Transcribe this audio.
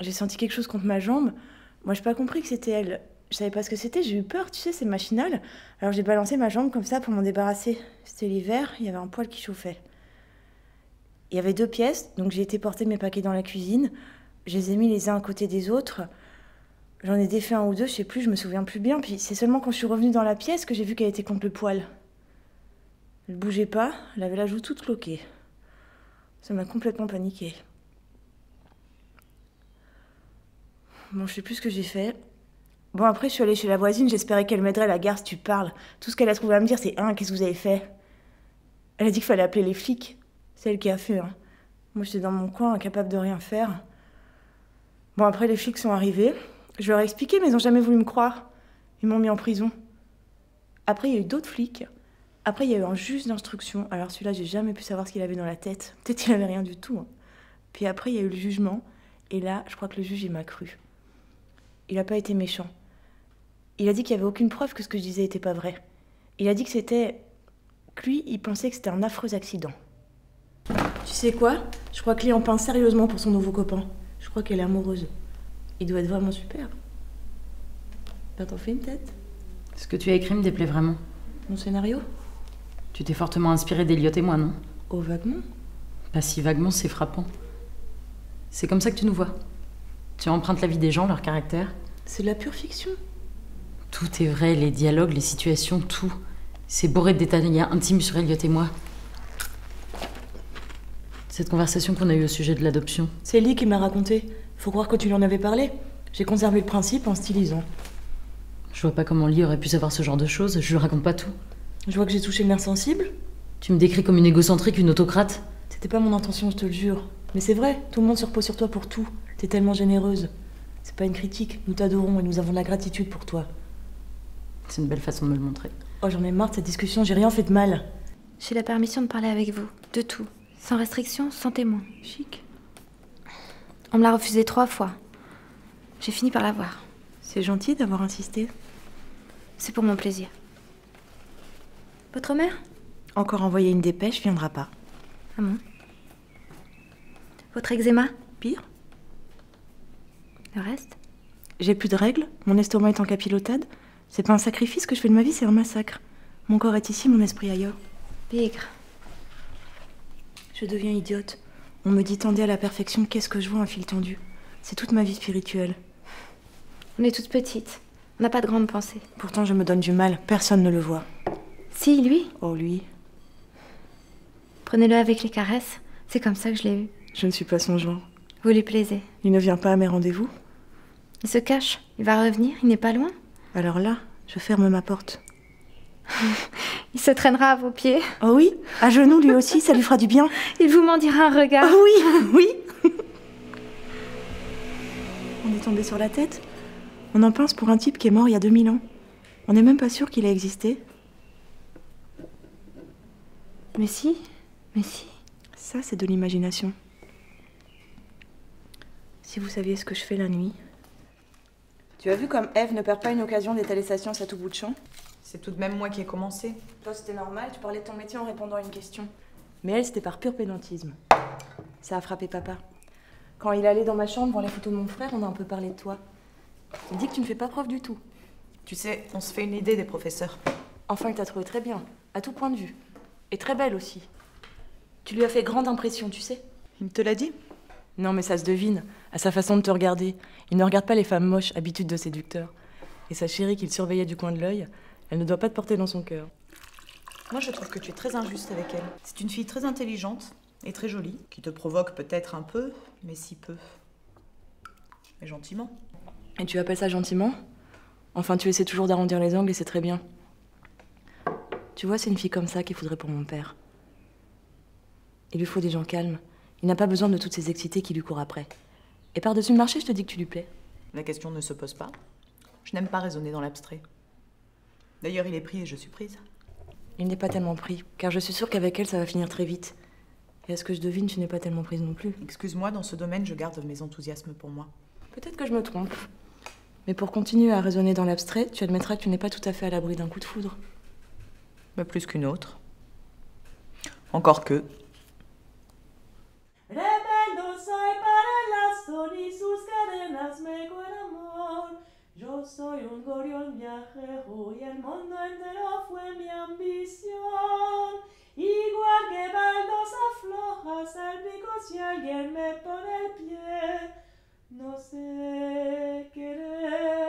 J'ai senti quelque chose contre ma jambe. Moi, j'ai pas compris que c'était elle. Je savais pas ce que c'était, j'ai eu peur, tu sais, c'est machinal. Alors j'ai balancé ma jambe comme ça pour m'en débarrasser. C'était l'hiver, il y avait un poêle qui chauffait. Il y avait 2 pièces, donc j'ai été porter mes paquets dans la cuisine. Je les ai mis les uns à côté des autres. J'en ai défait 1 ou 2, je sais plus, je me souviens plus bien. Puis c'est seulement quand je suis revenue dans la pièce que j'ai vu qu'elle était contre le poêle. Elle bougeait pas, elle avait la joue toute cloquée. Ça m'a complètement paniquée. Bon, je sais plus ce que j'ai fait. Bon, après, je suis allée chez la voisine, j'espérais qu'elle m'aiderait, la gare, si tu parles. Tout ce qu'elle a trouvé à me dire, c'est « qu'est-ce que vous avez fait ?» Elle a dit qu'il fallait appeler les flics. C'est elle qui a fait, hein. Moi, j'étais dans mon coin, incapable de rien faire. Bon, après, les flics sont arrivés. Je leur ai expliqué, mais ils n'ont jamais voulu me croire. Ils m'ont mis en prison. Après, il y a eu d'autres flics. Après, il y a eu un juge d'instruction. Alors celui-là, j'ai jamais pu savoir ce qu'il avait dans la tête. Peut-être qu'il avait rien du tout, hein. Puis après, il y a eu le jugement. Et là, je crois que le juge, il m'a cru. Il n'a pas été méchant. Il a dit qu'il n'y avait aucune preuve que ce que je disais n'était pas vrai. Il a dit que c'était... que lui, il pensait que c'était un affreux accident. Tu sais quoi? Je crois que Léon peint sérieusement pour son nouveau copain. Je crois qu'elle est amoureuse. Il doit être vraiment super. Ben, t'en fais une tête? Ce que tu as écrit me déplaît vraiment. Mon scénario? Tu t'es fortement inspiré d'Eliott et moi, non? Oh, vaguement. Pas si vaguement, c'est frappant. C'est comme ça que tu nous vois. Tu empruntes la vie des gens, leur caractère. C'est de la pure fiction. Tout est vrai, les dialogues, les situations, tout. C'est bourré de détails intimes sur Eliott et moi. Cette conversation qu'on a eue au sujet de l'adoption. C'est Lee qui m'a raconté. Faut croire que tu lui en avais parlé. J'ai conservé le principe en stylisant. Je vois pas comment Lee aurait pu savoir ce genre de choses, je lui raconte pas tout. Je vois que j'ai touché le nerf sensible. Tu me décris comme une égocentrique, une autocrate. C'était pas mon intention, je te le jure. Mais c'est vrai, tout le monde se repose sur toi pour tout. T'es tellement généreuse. C'est pas une critique, nous t'adorons et nous avons de la gratitude pour toi. C'est une belle façon de me le montrer. Oh, j'en ai marre de cette discussion, j'ai rien fait de mal. J'ai la permission de parler avec vous, de tout. Sans restriction, sans témoin. Chic. On me l'a refusé 3 fois. J'ai fini par l'avoir. C'est gentil d'avoir insisté. C'est pour mon plaisir. Votre mère? Encore envoyer une dépêche, viendra pas. Ah bon? Votre eczéma? Pire. Le reste? J'ai plus de règles, mon estomac est en capilotade. C'est pas un sacrifice que je fais de ma vie, c'est un massacre. Mon corps est ici, mon esprit ailleurs. Pigre. Je deviens idiote. On me dit tendez à la perfection, qu'est-ce que je vois un fil tendu? C'est toute ma vie spirituelle. On est toutes petites. On n'a pas de grandes pensées. Pourtant, je me donne du mal, personne ne le voit. Si, lui? Oh, lui. Prenez-le avec les caresses. C'est comme ça que je l'ai eu. Je ne suis pas son genre. Vous lui plaisez. Il ne vient pas à mes rendez-vous. Il se cache. Il va revenir. Il n'est pas loin. Alors là, je ferme ma porte. Il se traînera à vos pieds. Oh oui, à genoux lui aussi, ça lui fera du bien. Il vous m'en dira un regard. Oh oui, oui. On est tombé sur la tête. On en pince pour un type qui est mort il y a 2000 ans. On n'est même pas sûr qu'il a existé. Mais si, mais si. Ça, c'est de l'imagination. Si vous saviez ce que je fais la nuit. Tu as vu comme Ève ne perd pas une occasion d'étaler sa science à tout bout de champ? C'est tout de même moi qui ai commencé. Toi, c'était normal, tu parlais de ton métier en répondant à une question. Mais elle, c'était par pur pédantisme. Ça a frappé papa. Quand il allait dans ma chambre voir les photos de mon frère, on a un peu parlé de toi. Il dit que tu ne fais pas preuve du tout. Tu sais, on se fait une idée des professeurs. Enfin, il t'a trouvé très bien, à tout point de vue. Et très belle aussi. Tu lui as fait grande impression, tu sais. Il te l'a dit? Non, mais ça se devine, à sa façon de te regarder. Il ne regarde pas les femmes moches, habitude de séducteur. Et sa chérie qu'il surveillait du coin de l'œil, elle ne doit pas te porter dans son cœur. Moi, je trouve que tu es très injuste avec elle. C'est une fille très intelligente et très jolie, qui te provoque peut-être un peu, mais si peu. Mais gentiment. Et tu appelles ça gentiment? Enfin, tu essaies toujours d'arrondir les angles et c'est très bien. Tu vois, c'est une fille comme ça qu'il faudrait pour mon père. Il lui faut des gens calmes. Il n'a pas besoin de toutes ces excités qui lui courent après. Et par-dessus le marché, je te dis que tu lui plais. La question ne se pose pas. Je n'aime pas raisonner dans l'abstrait. D'ailleurs, il est pris et je suis prise. Il n'est pas tellement pris, car je suis sûre qu'avec elle, ça va finir très vite. Et à ce que je devine, tu n'es pas tellement prise non plus. Excuse-moi, dans ce domaine, je garde mes enthousiasmes pour moi. Peut-être que je me trompe. Mais pour continuer à raisonner dans l'abstrait, tu admettras que tu n'es pas tout à fait à l'abri d'un coup de foudre. Mais plus qu'une autre. Encore que. Rebelde soy para las solis sus arenas me el amor. Yo soy un gorrión viajero y el mundo entero fue mi ambición. Igual que baldosas flojas al pico si alguien me pone el pie. No sé querer.